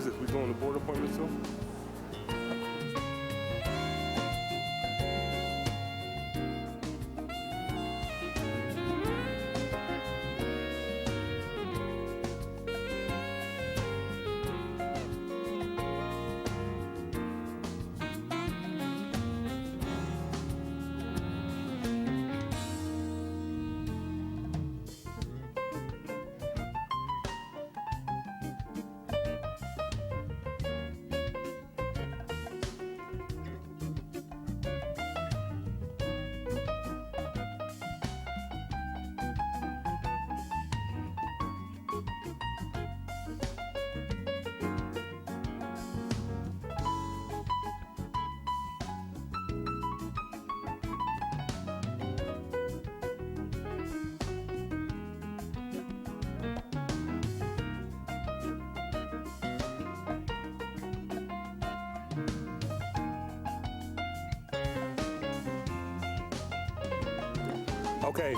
is this? We doing the board appointments too? Okay.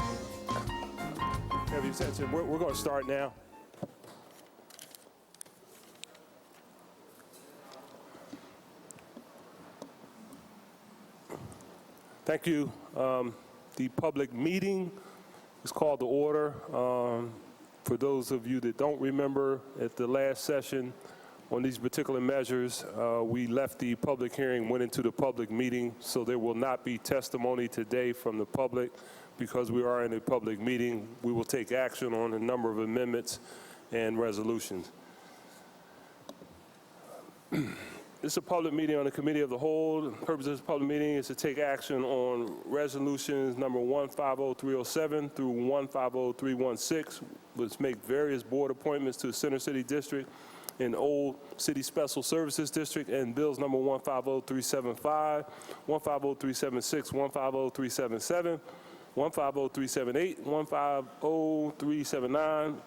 Have your attention. We're going to start now. Thank you. The public meeting is called to order. For those of you that don't remember, at the last session on these particular measures, we left the public hearing, went into the public meeting, so there will not be testimony today from the public. Because we are in a public meeting, we will take action on a number of amendments and resolutions. This is a public meeting on the Committee of the Whole. The purpose of this public meeting is to take action on resolutions number 150307 through 150316, which make various board appointments to the Center City District and Old City Special Services District, and bills number 150375, 150376, 150377, 150378, 150379,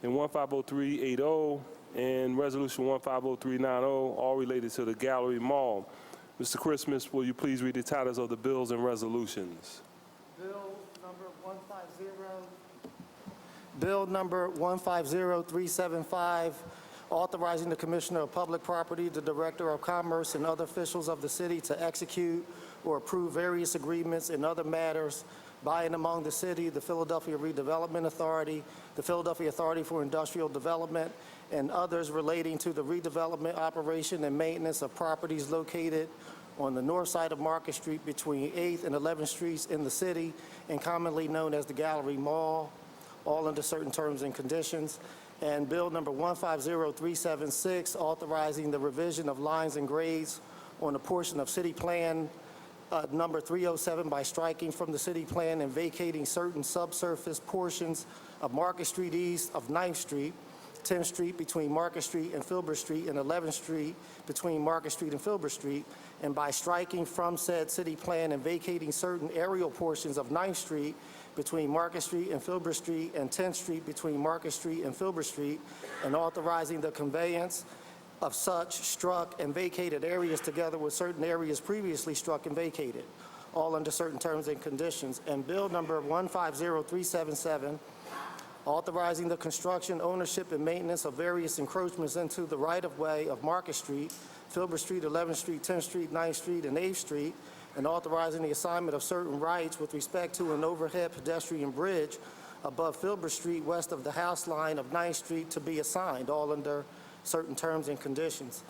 and 150380, and resolution 150390, all related to the Gallery Mall. Mr. Christmas, will you please read the titles of the bills and resolutions? Bill number 150375, authorizing the Commissioner of Public Property, the Director of Commerce, and other officials of the city to execute or approve various agreements and other matters by and among the city, the Philadelphia Redevelopment Authority, the Philadelphia Authority for Industrial Development, and others relating to the redevelopment, operation, and maintenance of properties located on the north side of Market Street between 8th and 11th Streets in the city, and commonly known as the Gallery Mall, all under certain terms and conditions. And bill number 150376, authorizing the revision of lines and grades on a portion of city plan number 307 by striking from the city plan and vacating certain subsurface portions of Market Street east of 9th Street, 10th Street between Market Street and Filbert Street, and 11th Street between Market Street and Filbert Street, and by striking from said city plan and vacating certain aerial portions of 9th Street between Market Street and Filbert Street, and 10th Street between Market Street and Filbert Street, and authorizing the conveyance of such struck and vacated areas together with certain areas previously struck and vacated, all under certain terms and conditions. And bill number 150377, authorizing the construction, ownership, and maintenance of various encroachments into the right-of-way of Market Street, Filbert Street, 11th Street, 10th Street, 9th Street, and 8th Street, and authorizing the assignment of certain rights with respect to an overhead pedestrian bridge above Filbert Street west of the house line of 9th Street to be assigned, all under certain terms and conditions.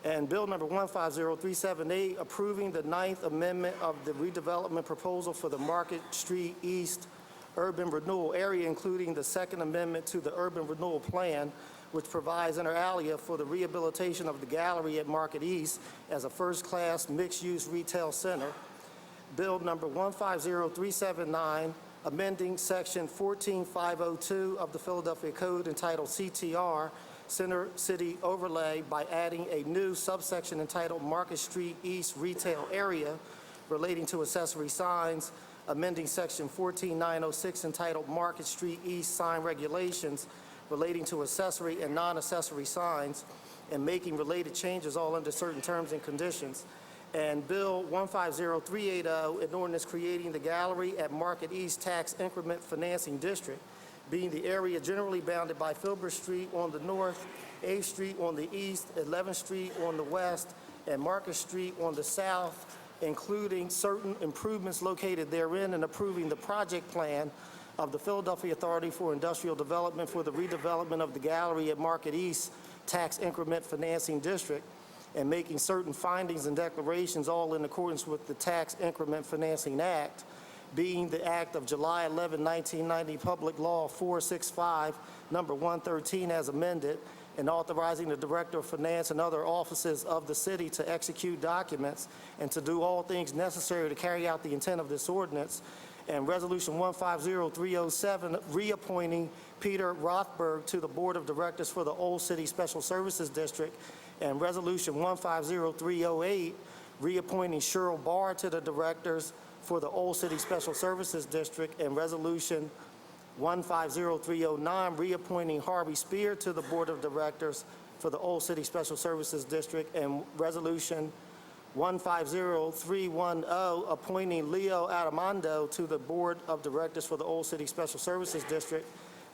And bill number 150378, approving the 9th amendment of the redevelopment proposal for the Market Street East urban renewal area, including the second amendment to the urban renewal plan, which provides inter alia for the rehabilitation of the gallery at Market East as a first-class mixed-use retail center. Bill number 150379, amending section 14502 of the Philadelphia Code entitled CTR, Center City Overlay, by adding a new subsection entitled Market Street East Retail Area relating to accessory signs, amending section 14906 entitled Market Street East Sign Regulations relating to accessory and non-accessory signs, and making related changes, all under certain terms and conditions. And bill 150380, an ordinance creating the gallery at Market East Tax Increment Financing District, being the area generally bounded by Filbert Street on the north 8th Street on the east, 11th Street on the west, and Market Street on the south, including certain improvements located therein, and approving the project plan of the Philadelphia Authority for Industrial Development for the redevelopment of the gallery at Market East Tax Increment Financing District, and making certain findings and declarations, all in accordance with the Tax Increment Financing Act, being the act of July 11, 1990, Public Law 465, number 113 as amended, and authorizing the Director of Finance and other offices of the city to execute documents and to do all things necessary to carry out the intent of this ordinance. And Resolution 150307, reappointing Peter Rothberg to the Board of Directors for the Old City Special Services District. And Resolution 150308, reappointing Cheryl Barr to the Directors for the Old City Special Services District. And Resolution 150309, reappointing Harvey Spear to the Board of Directors for the Old City Special Services District. And Resolution 150310, appointing Leo Adamando to the Board of Directors for the Old City Special Services District.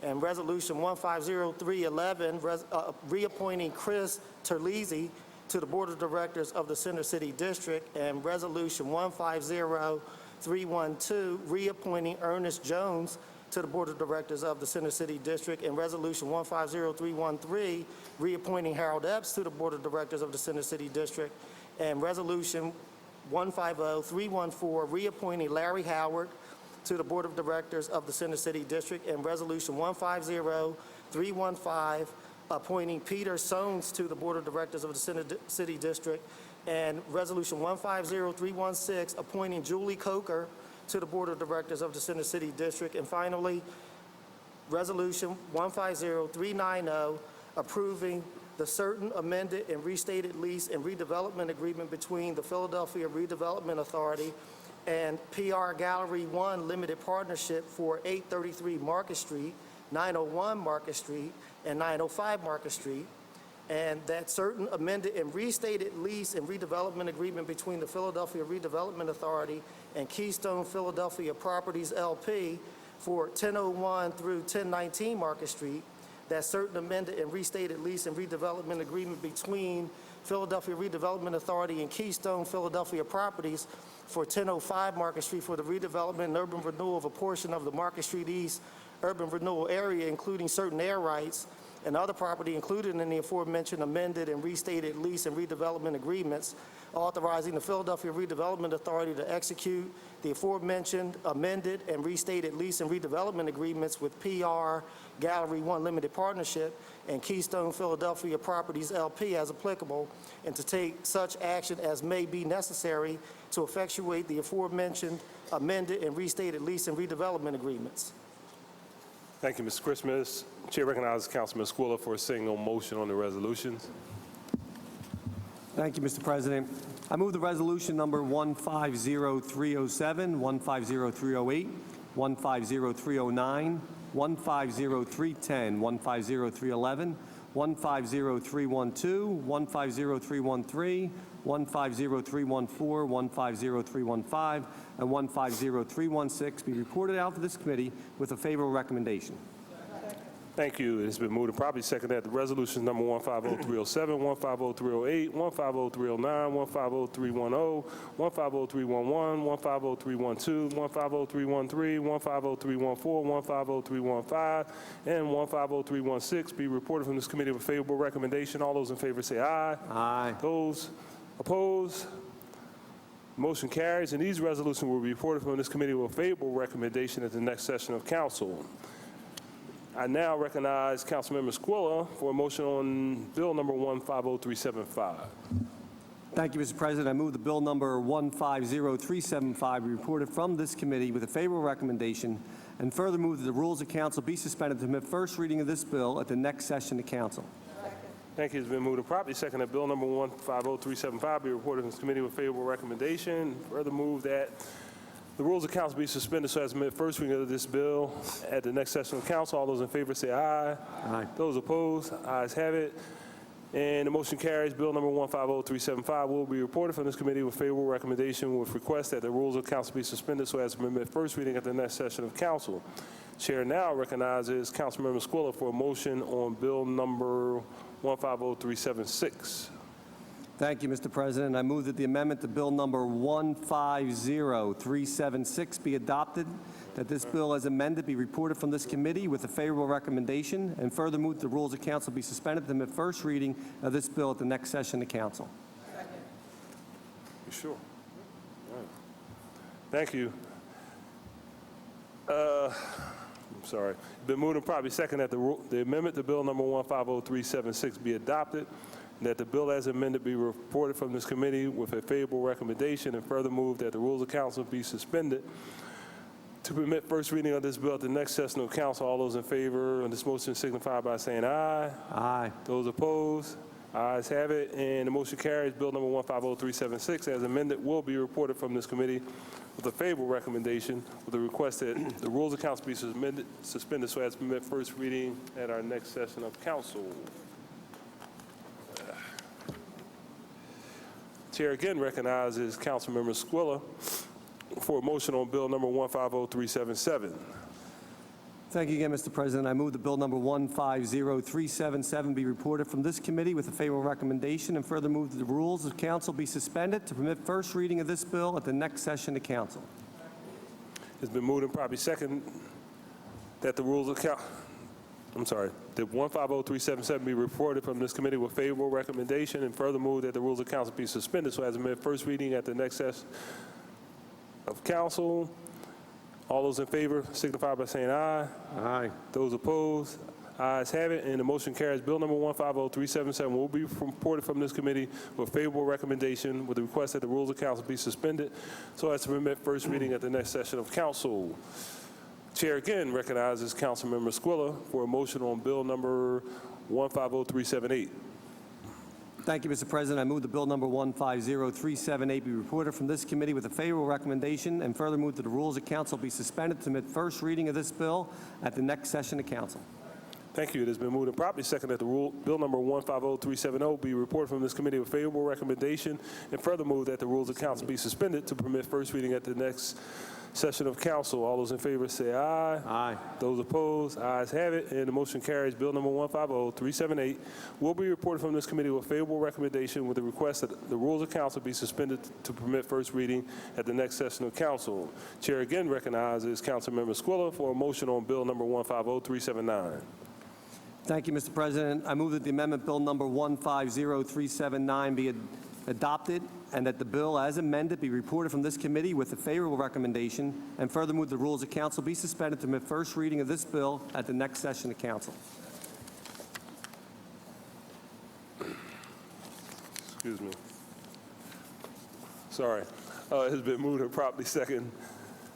And Resolution 150311, reappointing Chris Terlizzi to the Board of Directors of the Center City District. And Resolution 150312, reappointing Ernest Jones to the Board of Directors of the Center City District. And Resolution 150313, reappointing Harold Epps to the Board of Directors of the Center City District. And Resolution 150314, reappointing Larry Howard to the Board of Directors of the Center City District. And Resolution 150315, appointing Peter Sones to the Board of Directors of the Center City District. And Resolution 150316, appointing Julie Coker to the Board of Directors of the Center City District. And finally, Resolution 150390, approving the certain amended and restated lease and redevelopment agreement between the Philadelphia Redevelopment Authority and PR Gallery 1 Limited Partnership for 833 Market Street, 901 Market Street, and 905 Market Street, and that certain amended and restated lease and redevelopment agreement between the Philadelphia Redevelopment Authority and Keystone Philadelphia Properties, LP, for 1001 through 1019 Market Street, that certain amended and restated lease and redevelopment agreement between Philadelphia Redevelopment Authority and Keystone Philadelphia Properties for 1005 Market Street for the redevelopment and urban renewal of a portion of the Market Street East urban renewal area, including certain air rights and other property included in the aforementioned amended and restated lease and redevelopment agreements, authorizing the Philadelphia Redevelopment Authority to execute the aforementioned amended and restated lease and redevelopment agreements with PR Gallery 1 Limited Partnership and Keystone Philadelphia Properties, LP, as applicable, and to take such action as may be necessary to effectuate the aforementioned amended and restated lease and redevelopment agreements. Thank you, Mr. Christmas. Chair recognizes Councilman Squilla for a single motion on the resolutions. Thank you, Mr. President. I move the resolution number 150307, 150308, 150309, 150310, 150311, 150312, 150313, 150314, 150315, and 150316 be reported out to this committee with a favorable recommendation. Thank you. It has been moved and properly seconded that the resolutions number 150307, 150308, 150309, 150310, 150311, 150312, 150313, 150314, 150315, and 150316 be reported from this committee with a favorable recommendation. All those in favor say aye. Aye. Those opposed? Motion carries, and these resolutions will be reported from this committee with a favorable recommendation at the next session of council. I now recognize Councilmember Squilla for a motion on Bill number 150375. Thank you, Mr. President. I move the bill number 150375 be reported from this committee with a favorable recommendation, and further move that the rules of council be suspended to permit first reading of this bill at the next session of council. Thank you. It's been moved and properly seconded that Bill number 150375 be reported from this committee with favorable recommendation. Further move that the rules of council be suspended so as to permit first reading of this bill at the next session of council. All those in favor say aye. Aye. Those opposed, ayes have it. And the motion carries. Bill number 150375 will be reported from this committee with favorable recommendation with request that the rules of council be suspended so as to permit first reading at the next session of council. Chair now recognizes Councilmember Squilla for a motion on Bill number 150376. Thank you, Mr. President. I move that the amendment to Bill number 150376 be adopted, that this bill as amended be reported from this committee with a favorable recommendation, and further move that the rules of council be suspended to permit first reading of this bill at the next session of council. You sure? All right. Thank you. I'm sorry. Been moved and probably second that the amendment to Bill number 150376 be adopted, and that the bill as amended be reported from this committee with a favorable recommendation, and further move that the rules of council be suspended to permit first reading of this bill at the next session of council. All those in favor of this motion signify by saying aye. Aye. Those opposed? Ayes have it, and the motion carries. Bill number 150376 as amended will be reported from this committee with a favorable recommendation with a request that the rules of council be suspended so as to permit first reading at our next session of council. Chair again recognizes Councilmember Squilla for a motion on bill number 150377. Thank you again, Mr. President. I move that bill number 150377 be reported from this committee with a favorable recommendation, and further move that the rules of council be suspended to permit first reading of this bill at the next session of council. It's been moved and probably second that the rules of council, that 150377 be reported from this committee with favorable recommendation, and further move that the rules of council be suspended so as to permit first reading at the next session of council. All those in favor signify by saying aye. Aye. Those opposed? Ayes have it, and the motion carries. Bill number 150377 will be reported from this committee with favorable recommendation with the request that the rules of council be suspended so as to permit first reading at the next session of council. Chair again recognizes Councilmember Squilla for a motion on bill number 150378. Thank you, Mr. President. I move that bill number 150378 be reported from this committee with a favorable recommendation, and further move that the rules of council be suspended to permit first reading of this bill at the next session of council. Thank you. It has been moved and properly second that the bill number 150370 be reported from this committee with favorable recommendation, and further move that the rules of council be suspended to permit first reading at the next session of council. All those in favor say aye. Aye. Those opposed? Ayes have it, and the motion carries. Bill number 150378 will be reported from this committee with favorable recommendation with the request that the rules of council be suspended to permit first reading at the next session of council. Chair again recognizes Councilmember Squilla for a motion on bill number 150379. Thank you, Mr. President. I move that the amendment bill number 150379 be adopted, and that the bill as amended be reported from this committee with a favorable recommendation, and further move the rules of council be suspended to permit first reading of this bill at the next session of council. Excuse me. Sorry. It has been moved and properly second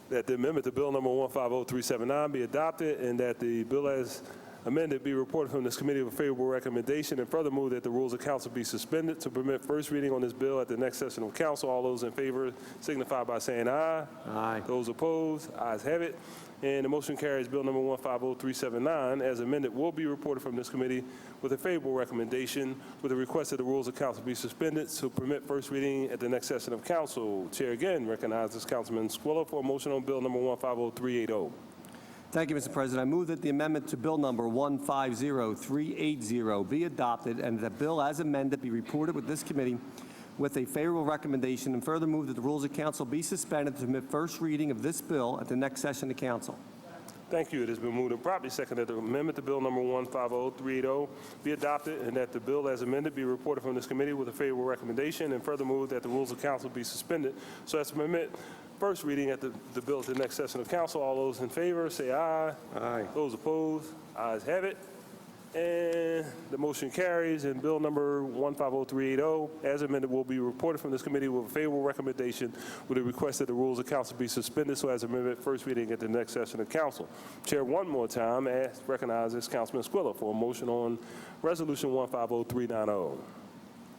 that the amendment to bill number 150379 be adopted, and that the bill as amended be reported from this committee with a favorable recommendation, and further move that the rules of council be suspended to permit first reading on this bill at the next session of council. All those in favor signify by saying aye. Aye. Those opposed? Ayes have it, and the motion carries. Bill number 150379 as amended will be reported from this committee with a favorable recommendation with a request that the rules of council be suspended to permit first reading at the next session of council. Chair again recognizes Councilman Squilla for a motion on bill number 150380. Thank you, Mr. President. I move that the amendment to bill number 150380 be adopted, and that bill as amended be reported with this committee with a favorable recommendation, and further move that the rules of council be suspended to permit first reading of this bill at the next session of council. Thank you. It has been moved and properly seconded that the amendment to bill number 150380 be adopted, and that the bill as amended be reported from this committee with a favorable recommendation, and further move that the rules of council be suspended so as to permit first reading at the bill at the next session of council. All those in favor say aye. Aye. Those opposed? Ayes have it. And the motion carries, and bill number 150380, as amended, will be reported from this committee with a favorable recommendation with a request that the rules of council be suspended so as to permit first reading at the next session of council. Chair one more time recognizes Councilman Squilla for a motion on resolution 150390.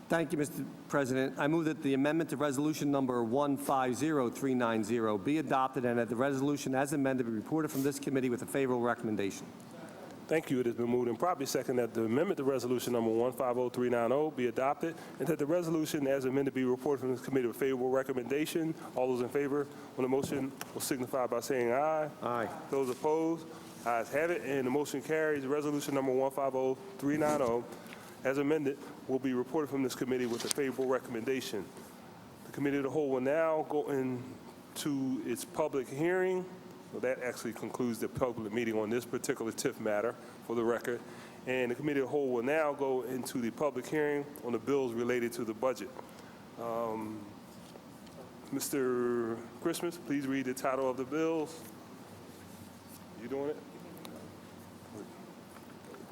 Thank you, Mr. President. I move that the amendment to resolution number 150390 be adopted, and that the resolution as amended be reported from this committee with a favorable recommendation. Thank you. It has been moved and properly second that the amendment to resolution number 150390 be adopted, and that the resolution as amended be reported from this committee with favorable recommendation. All those in favor on the motion will signify by saying aye. Aye. Those opposed? Ayes have it, and the motion carries. Resolution number 150390 as amended will be reported from this committee with a favorable recommendation. The Committee of the Whole will now go into its public hearing. Well, that actually concludes the public meeting on this particular TIF matter, for the record. And the Committee of the Whole will now go into the public hearing on the bills related to the budget. Mr. Christmas, please read the title of the bills. You doing it?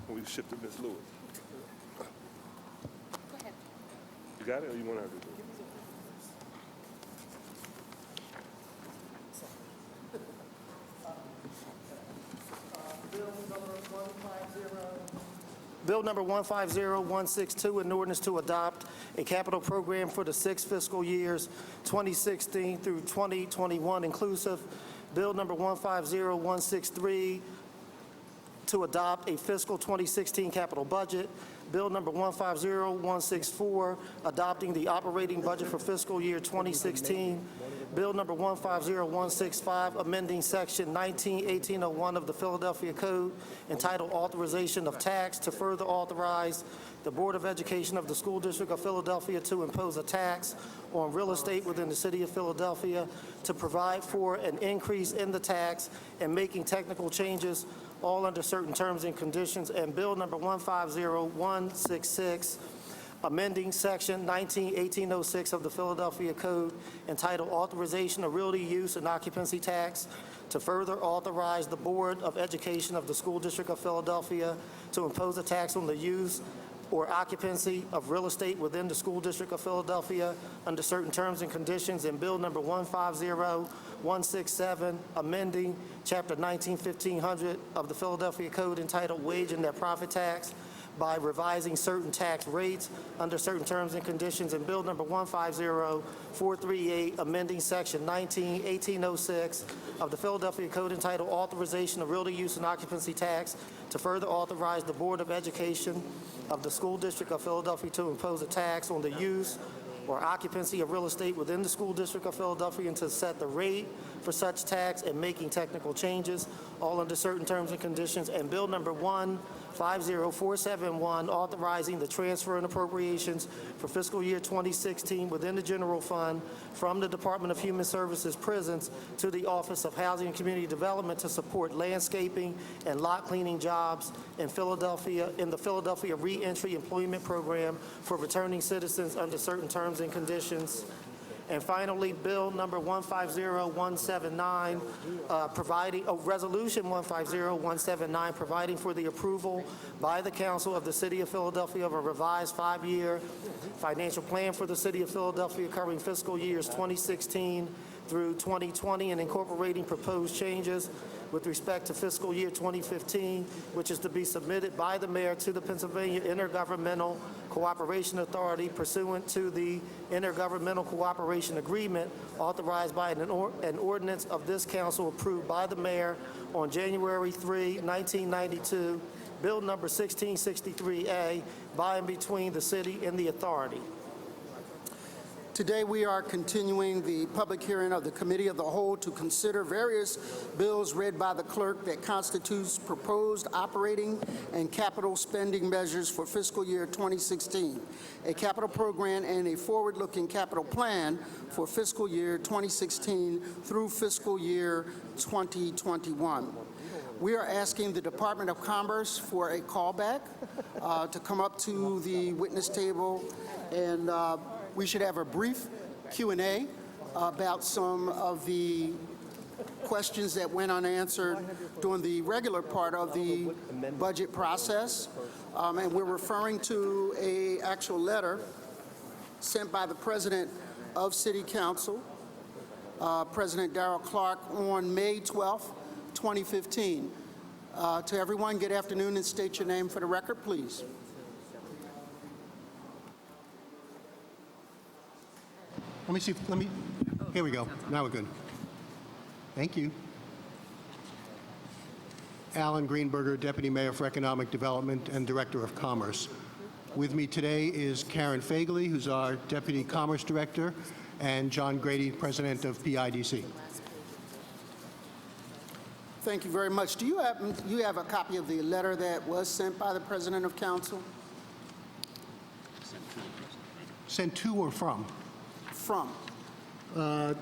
We shift to Ms. Lewis. Go ahead. You got it, or you want her to do it? Bill number 150162, an ordinance to adopt a capital program for the 6 fiscal years 2016 through 2021 inclusive. Bill number 150163, to adopt a fiscal 2016 capital budget. Bill number 150164, adopting the operating budget for fiscal year 2016. Bill number 150165, amending section 19-1801 of the Philadelphia Code entitled Authorization of Tax to further authorize the Board of Education of the School District of Philadelphia to impose a tax on real estate within the city of Philadelphia, to provide for an increase in the tax and making technical changes, all under certain terms and conditions. And Bill number 150166, amending section 19-1806 of the Philadelphia Code entitled Authorization of Realty Use and Occupancy Tax, to further authorize the Board of Education of the School District of Philadelphia to impose a tax on the use or occupancy of real estate within the School District of Philadelphia under certain terms and conditions. And Bill number 150167, amending Chapter 19-1500 of the Philadelphia Code entitled Wage and Net Profit Tax by revising certain tax rates under certain terms and conditions. And Bill number 150438, amending Section 19-1806 of the Philadelphia Code entitled Authorization of Realty Use and Occupancy Tax, to further authorize the Board of Education of the School District of Philadelphia to impose a tax on the use or occupancy of real estate within the School District of Philadelphia and to set the rate for such tax and making technical changes, all under certain terms and conditions. And Bill number 150471, authorizing the transfer and appropriations for fiscal year 2016 within the general fund from the Department of Human Services Prisons to the Office of Housing and Community Development to support landscaping and lot cleaning jobs in Philadelphia, in the Philadelphia Reentry Employment Program for returning citizens under certain terms and conditions. And finally, Bill number 150179, Resolution 150179, providing for the approval by the Council of the City of Philadelphia of a revised 5-year financial plan for the City of Philadelphia covering fiscal years 2016 through 2020 and incorporating proposed changes with respect to fiscal year 2015, which is to be submitted by the mayor to the Pennsylvania Intergovernmental Cooperation Authority pursuant to the Intergovernmental Cooperation Agreement authorized by an ordinance of this council approved by the mayor on January 3, 1992, Bill number 1663A, by and between the city and the authority. Today, we are continuing the public hearing of the Committee of the Whole to consider various bills read by the clerk that constitutes proposed operating and capital spending measures for fiscal year 2016, a capital program and a forward-looking capital plan for fiscal year 2016 through fiscal year 2021. We are asking the Department of Commerce for a callback to come up to the witness table, and we should have a brief Q&A about some of the questions that went unanswered during the regular part of the budget process. And we're referring to an actual letter sent by the President of City Council, President Darrell Clark, on May 12th, 2015. To everyone, good afternoon, and state your name for the record, please. Let me see, here we go. Now we're good. Thank you. Alan Greenberger, Deputy Mayor for Economic Development and Director of Commerce. With me today is Karen Fagley, who's our Deputy Commerce Director, and John Grady, President of PIDC. Thank you very much. Do you have a copy of the letter that was sent by the President of Council? Sent to or from? From. What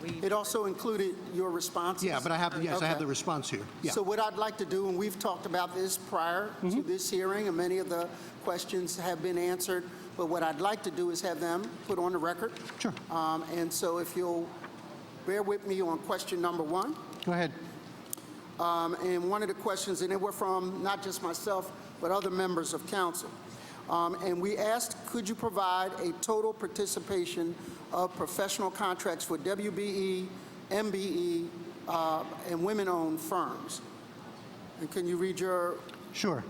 we, It also included your responses? Yeah, but I have, yes, I have Okay. the response here. Yeah. So what I'd like to do, and we've talked about this prior to this hearing, and many of the questions have been answered, but what I'd like to do is have them put on the record. Sure. And so if you'll bear with me on question number one. Go ahead. And one of the questions, and they were from not just myself, but other members of council. And we asked, could you provide a total participation of professional contracts for WBE, MBE, and women-owned firms? And can you read your, Sure.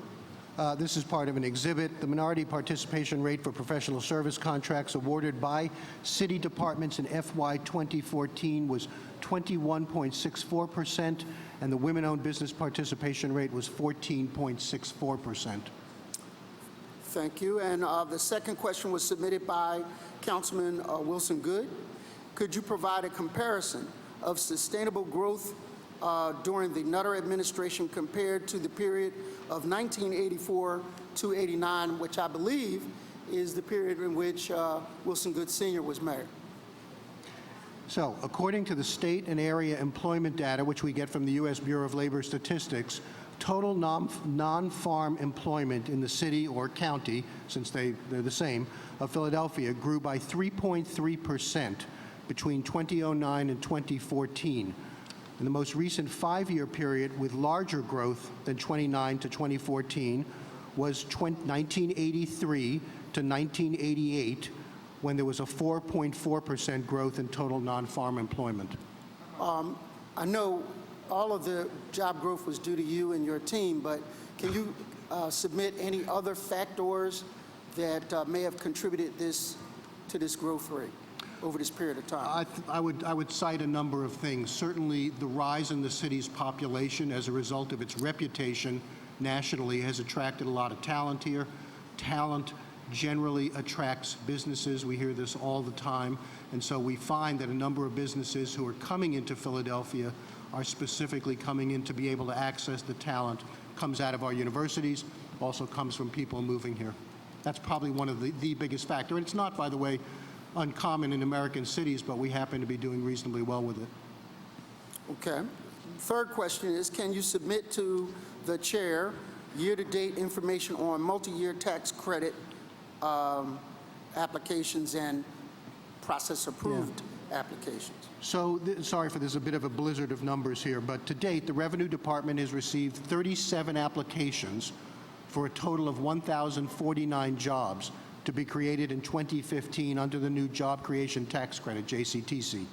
This is part of an exhibit. The minority participation rate for professional service contracts awarded by city departments in FY 2014 was 21.64%, and the women-owned business participation rate was 14.64%. thank you. And the second question was submitted by Councilman Wilson Good. Could you provide a comparison of sustainable growth during the Nutter administration compared to the period of 1984 to 89, which I believe is the period in which Wilson Good Sr. was mayor? So, according to the state and area employment data, which we get from the U.S. Bureau of Labor Statistics, total non-farm employment in the city or county, since they're the same, of Philadelphia grew by 3.3% between 2009 and 2014. In the most recent 5-year period with larger growth than 29 to 2014 was 1983 to 1988, when there was a 4.4% growth in total non-farm employment. I know all of the job growth was due to you and your team, but can you submit any other factors that may have contributed to this growth rate over this period of time? I would cite a number of things. Certainly, the rise in the city's population as a result of its reputation nationally has attracted a lot of talent here. Talent generally attracts businesses. We hear this all the time. And so we find that a number of businesses who are coming into Philadelphia are specifically coming in to be able to access the talent. Comes out of our universities, also comes from people moving here. That's probably one of the biggest factor. And it's not, by the way, uncommon in American cities, but we happen to be doing reasonably well with it. Okay. Third question is, can you submit to the chair year-to-date information on multi-year tax credit applications and process-approved applications? So, sorry for there's a bit of a blizzard of numbers here, but to date, the Revenue Department has received 37 applications for a total of 1,049 jobs to be created in 2015 under the new Job Creation Tax Credit, JCTC.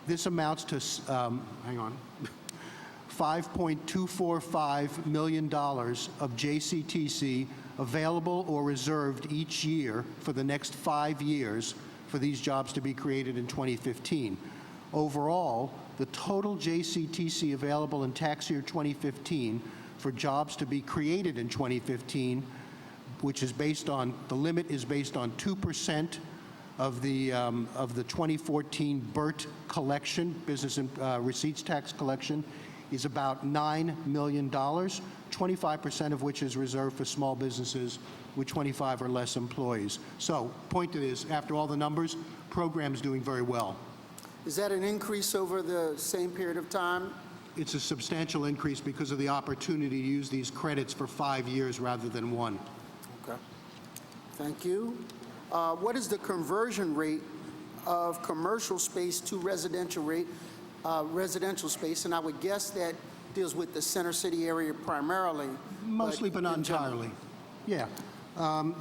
This amounts to, $5.245 million of JCTC available or reserved each year for the next 5 years for these jobs to be created in 2015. Overall, the total JCTC available in tax year 2015 for jobs to be created in 2015, which is based on, the limit is based on 2% of the 2014 BERT collection, business receipts tax collection, is about $9 million, 25% of which is reserved for small businesses with 25 or less employees. So, point is, after all the numbers, program's doing very well. Is that an increase over the same period of time? It's a substantial increase because of the opportunity to use these credits for 5 years rather than 1. Okay. Thank you. What is the conversion rate of commercial space to residential space? And I would guess that deals with the Center City area primarily. Mostly, but not in general. entirely. Yeah.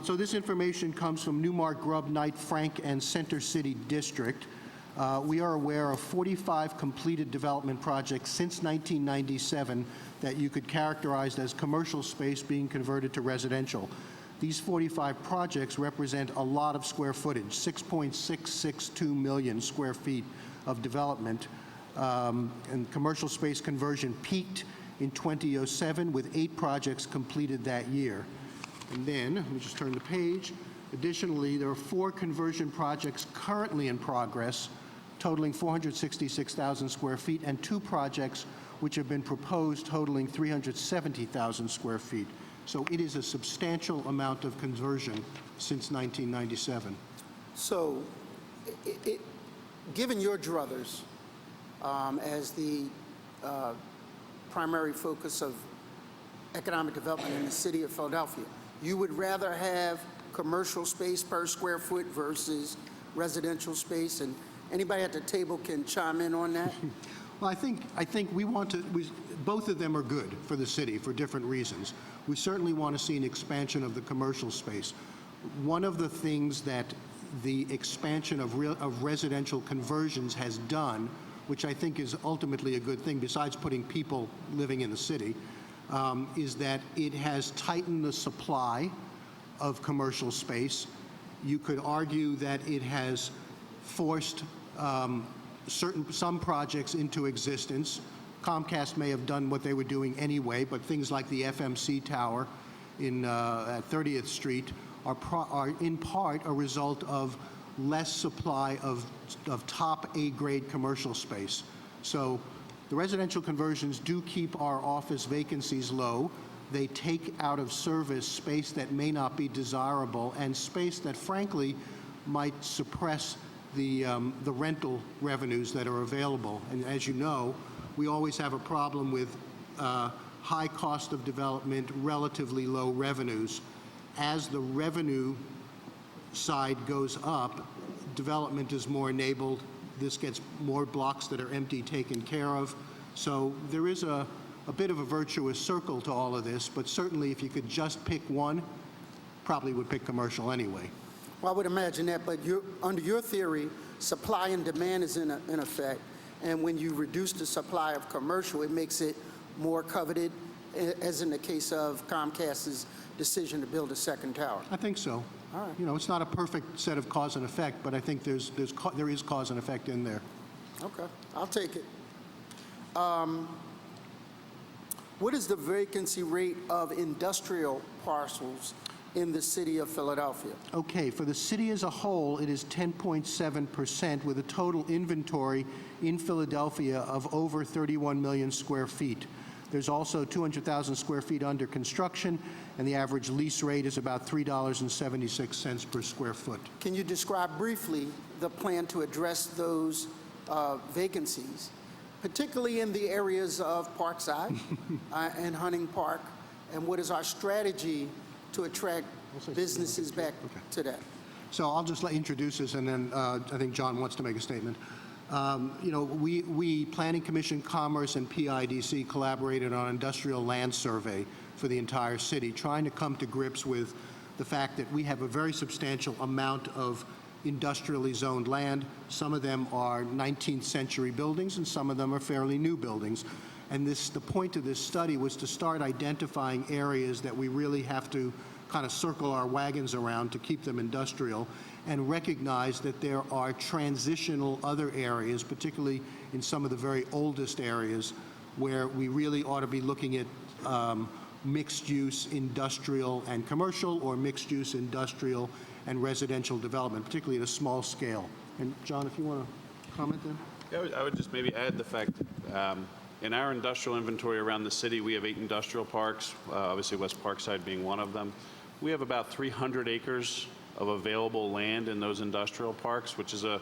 So this information comes from Newmark, Grubb, Knight, Frank, and Center City District. We are aware of 45 completed development projects since 1997 that you could characterize as commercial space being converted to residential. These 45 projects represent a lot of square footage, 6.662 million square feet of development. And commercial space conversion peaked in 2007 with 8 projects completed that year. And then, let me just turn the page. Additionally, there are 4 conversion projects currently in progress, totaling 466,000 square feet, and 2 projects which have been proposed totaling 370,000 square feet. So it is a substantial amount of conversion since 1997. So, given your druthers as the primary focus of economic development in the city of Philadelphia, you would rather have commercial space per square foot versus residential space? And anybody at the table can chime in on that? Well, I think we want to, both of them are good for the city for different reasons. We certainly want to see an expansion of the commercial space. One of the things that the expansion of residential conversions has done, which I think is ultimately a good thing, besides putting people living in the city, is that it has tightened the supply of commercial space. You could argue that it has forced some projects into existence. Comcast may have done what they were doing anyway, but things like the FMC tower at 30th Street are in part a result of less supply of top A-grade commercial space. So the residential conversions do keep our office vacancies low. They take out of service space that may not be desirable and space that, frankly, might suppress the rental revenues that are available. And as you know, we always have a problem with high cost of development, relatively low revenues. As the revenue side goes up, development is more enabled. This gets more blocks that are empty taken care of. So there is a bit of a virtuous circle to all of this, but certainly if you could just pick one, probably would pick commercial anyway. Well, I would imagine that, but under your theory, supply and demand is in effect, and when you reduce the supply of commercial, it makes it more coveted, as in the case of Comcast's decision to build a second tower. I think so. All right. You know, it's not a perfect set of cause and effect, but I think there is cause and effect in there. Okay, I'll take it. What is the vacancy rate of industrial parcels in the city of Philadelphia? Okay, for the city as a whole, it is 10.7% with a total inventory in Philadelphia of over 31 million square feet. There's also 200,000 square feet under construction, and the average lease rate is about $3.76 per square foot. Can you describe briefly the plan to address those vacancies, particularly in the areas of Parkside and Hunting Park, and what is our strategy to attract businesses back to that? So I'll just introduce this, and then I think John wants to make a statement. You know, we, Planning Commission, Commerce, and PIDC collaborated on an industrial land survey for the entire city, trying to come to grips with the fact that we have a very substantial amount of industrially zoned land. Some of them are 19th century buildings, and some of them are fairly new buildings. And the point of this study was to start identifying areas that we really have to kind of circle our wagons around to keep them industrial, and recognize that there are transitional other areas, particularly in some of the very oldest areas, where we really ought to be looking at mixed-use industrial and commercial, or mixed-use industrial and residential development, particularly at a small scale. And John, if you want to comment then? Yeah, I would just maybe add the fact, in our industrial inventory around the city, we have 8 industrial parks, obviously West Parkside being one of them. We have about 300 acres of available land in those industrial parks, which is we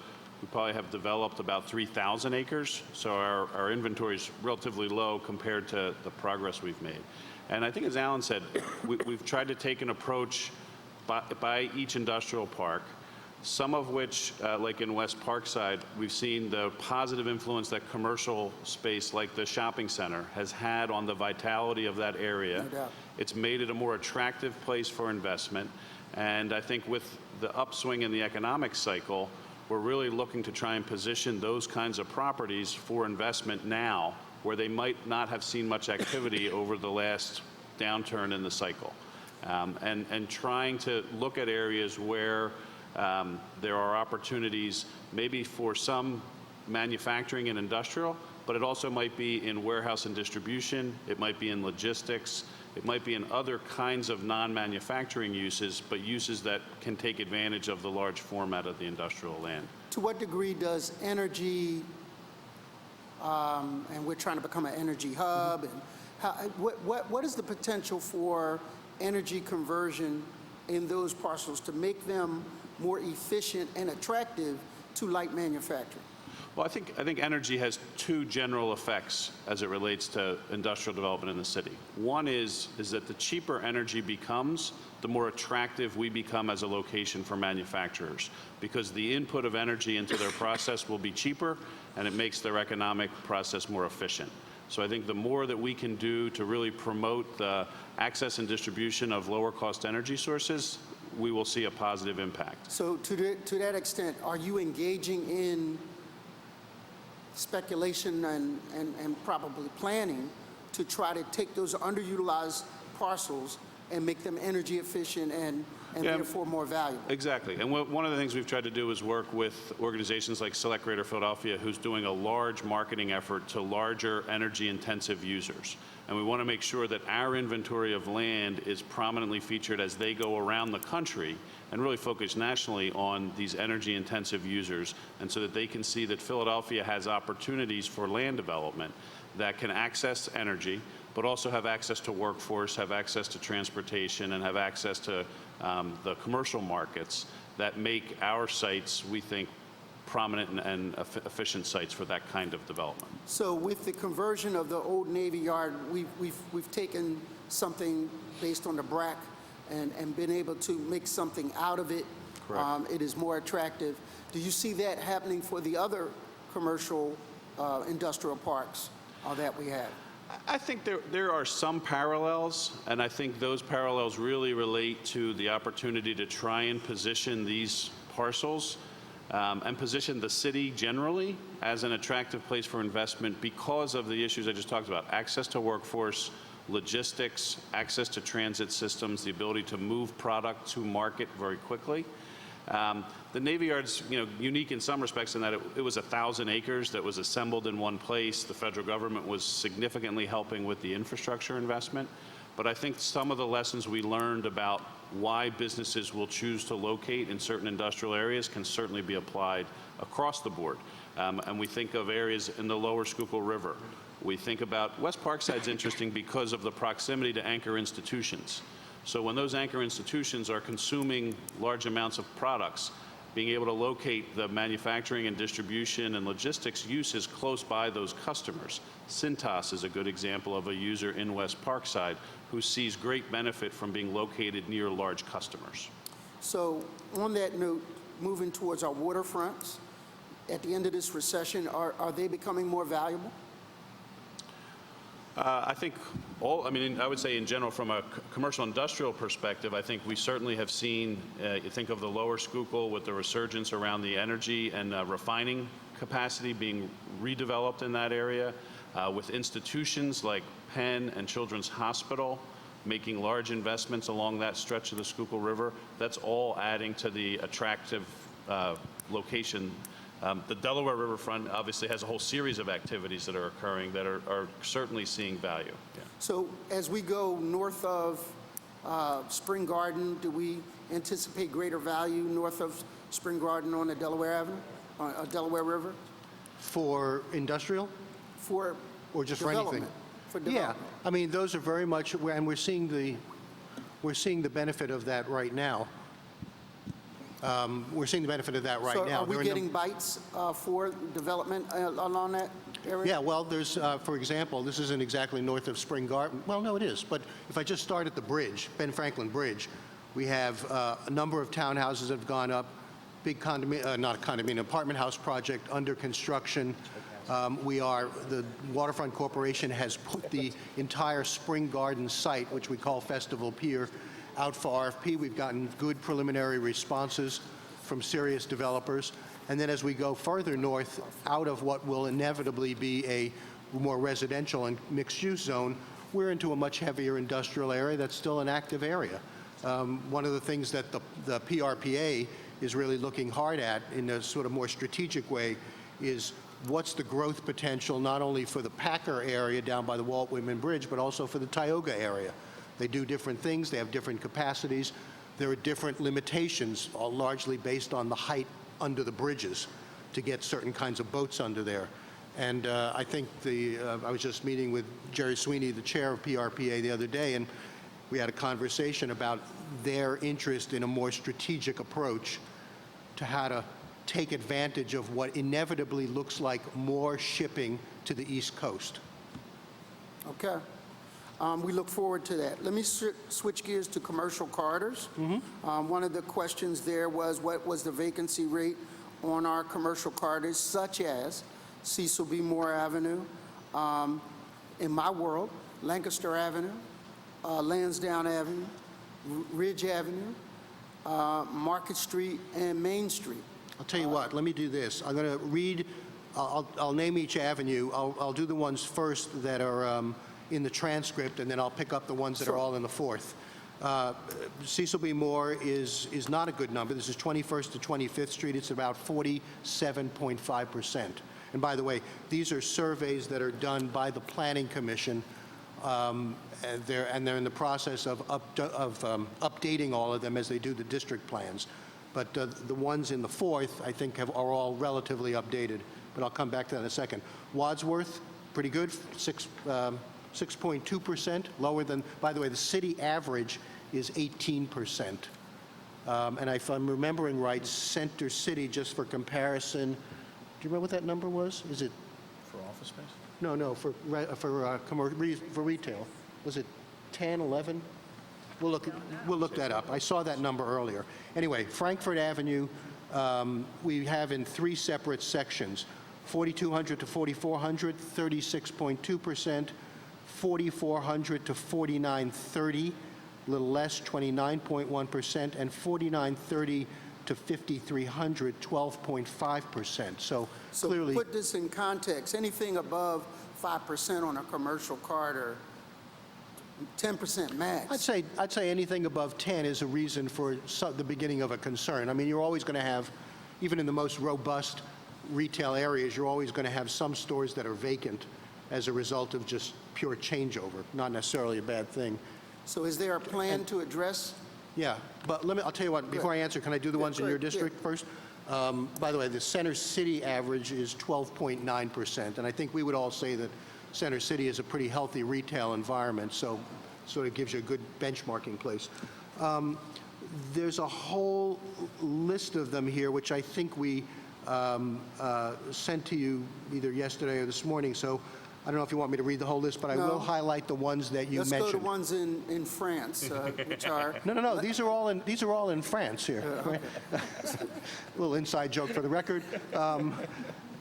probably have developed about 3,000 acres. So our inventory is relatively low compared to the progress we've made. And I think, as Alan said, we've tried to take an approach by each industrial park, some of which, like in West Parkside, we've seen the positive influence that commercial space like the shopping center has had on the vitality of that area. No doubt. It's made it a more attractive place for investment. And I think with the upswing in the economic cycle, we're really looking to try and position those kinds of properties for investment now, where they might not have seen much activity over the last downturn in the cycle. And trying to look at areas where there are opportunities maybe for some manufacturing and industrial, but it also might be in warehouse and distribution, it might be in logistics, it might be in other kinds of non-manufacturing uses, but uses that can take advantage of the large format of the industrial land. To what degree does energy, and we're trying to become an energy hub, and what is the potential for energy conversion in those parcels to make them more efficient and attractive to light manufacturing? Well, I think energy has two general effects as it relates to industrial development in the city. One is that the cheaper energy becomes, the more attractive we become as a location for manufacturers, because the input of energy into their process will be cheaper, and it makes their economic process more efficient. So I think the more that we can do to really promote the access and distribution of lower cost energy sources, we will see a positive impact. So to that extent, are you engaging in speculation and probably planning to try to take those underutilized parcels and make them energy efficient and therefore more valuable? Exactly. And one of the things we've tried to do is work with organizations like Select Greater Philadelphia, who's doing a large marketing effort to larger energy-intensive users. And we want to make sure that our inventory of land is prominently featured as they go around the country and really focus nationally on these energy-intensive users, and so that they can see that Philadelphia has opportunities for land development that can access energy, but also have access to workforce, have access to transportation, and have access to the commercial markets that make our sites, we think, prominent and efficient sites for that kind of development. So with the conversion of the old Navy Yard, we've taken something based on the BRAC and been able to make something out of it. Correct. It is more attractive. Do you see that happening for the other commercial industrial parks that we have? I think there are some parallels, and I think those parallels really relate to the opportunity to try and position these parcels and position the city generally as an attractive place for investment because of the issues I just talked about: access to workforce, logistics, access to transit systems, the ability to move product to market very quickly. The Navy Yard's, unique in some respects in that it was 1,000 acres that was assembled in one place. The federal government was significantly helping with the infrastructure investment. But I think some of the lessons we learned about why businesses will choose to locate in certain industrial areas can certainly be applied across the board. And we think of areas in the lower Schuylkill River. We think about West Parkside's interesting because of the proximity to anchor institutions. So when those anchor institutions are consuming large amounts of products, being able to locate the manufacturing and distribution and logistics uses close by those customers. Cintas is a good example of a user in West Parkside who sees great benefit from being located near large customers. So on that note, moving towards our waterfronts, at the end of this recession, are they becoming more valuable? I think I would say in general, from a commercial industrial perspective, I think we certainly have seen, you think of the lower Schuylkill with the resurgence around the energy and refining capacity being redeveloped in that area, with institutions like Penn and Children's Hospital making large investments along that stretch of the Schuylkill River. That's all adding to the attractive location. The Delaware Riverfront obviously has a whole series of activities that are occurring that are certainly seeing value. Yeah. So as we go north of Spring Garden, do we anticipate greater value north of Spring Garden on the Delaware Avenue, Delaware River? For industrial? Or just for anything? For development. Yeah, I mean, those are very much, and we're seeing the benefit of that right now. We're seeing the benefit of that right So now. are we getting bites for development along that area? Yeah, well, there's, for example, this isn't exactly north of Spring Garden. Well, no, it is. But if I just start at the bridge, Ben Franklin Bridge, we have a number of townhouses that have gone up, big apartment house project under construction. The Waterfront Corporation has put the entire Spring Garden site, which we call Festival Pier, out for RFP. We've gotten good preliminary responses from serious developers. And then as we go further north, out of what will inevitably be a more residential and mixed-use zone, we're into a much heavier industrial area that's still an active area. One of the things that the PRPA is really looking hard at in a sort of more strategic way is what's the growth potential not only for the Packer area down by the Walt Whitman Bridge, but also for the Tioga area. They do different things. They have different capacities. There are different limitations, all largely based on the height under the bridges to get certain kinds of boats under there. And I think I was just meeting with Jerry Sweeney, the chair of PRPA, the other day, and we had a conversation about their interest in a more strategic approach to how to take advantage of what inevitably looks like more shipping to the East Coast. Okay. We look forward to that. Let me switch gears to commercial corridors. One of the questions there was, what was the vacancy rate on our commercial corridors, such as Cecil B. Moore Avenue, in my world, Lancaster Avenue, Lansdowne Avenue, Ridge Avenue, Market Street, and Main Street. I'll tell you what, let me do this. I'm going to read, I'll name each avenue. I'll do the ones first that are in the transcript, and then I'll pick up the ones that are all in the fourth. Cecil B. Moore is not a good number. This is 21st to 25th Street. It's about 47.5%. And by the way, these are surveys that are done by the Planning Commission, and they're in the process of updating all of them as they do the district plans. But the ones in the fourth, I think, are all relatively updated. But I'll come back to that in a second. Wadsworth, pretty good, 6.2%, lower than, by the way, the city average is 18%. And if I'm remembering right, Center City, just for comparison, do you remember what that number was? Is it? For office space? No, for retail. Was it 10, 11? We'll look that up. I saw that number earlier. Anyway, Frankfurt Avenue, we have in three separate sections: 4200 to 4400, 36.2%; 4400 to 4930, a little less, 29.1%; and 4930 to 5300, 12.5%. So clearly, put this in context. Anything above 5% on a commercial corridor, 10% max. I'd say anything above 10 is a reason for the beginning of a concern. I mean, you're always going to have, even in the most robust retail areas, you're always going to have some stores that are vacant as a result of just pure changeover, not necessarily a bad thing. So is there a plan to address? Yeah, but I'll tell you what, before I answer, can I do the ones in your district first? By the way, the Center City average is 12.9%, and I think we would all say that Center City is a pretty healthy retail environment, so sort of gives you a good benchmarking place. There's a whole list of them here, which I think we sent to you either yesterday or this morning, so I don't know if you want me to read the whole list, but I will highlight the ones that you mentioned. Let's go to ones in France, which are... No. These are all in France here. Okay. A little inside joke for the record.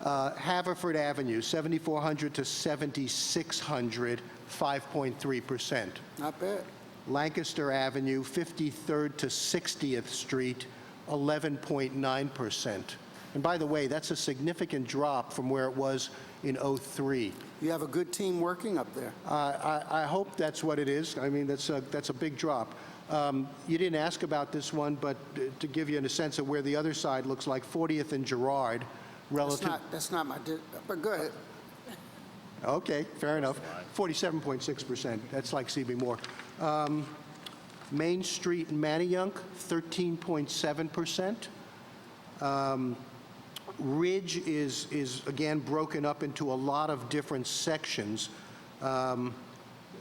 Haverford Avenue, 7400 to 7600, 5.3%. Not bad. Lancaster Avenue, 53rd to 60th Street, 11.9%. And by the way, that's a significant drop from where it was in '03. You have a good team working up there. I hope that's what it is. I mean, that's a big drop. You didn't ask about this one, but to give you a sense of where the other side looks like, 40th and Girard, relative. That's not my, but go ahead. Okay, fair enough. 47.6%. That's like CB Moore. Main Street and Manayunk, 13.7%. Ridge is again broken up into a lot of different sections. Let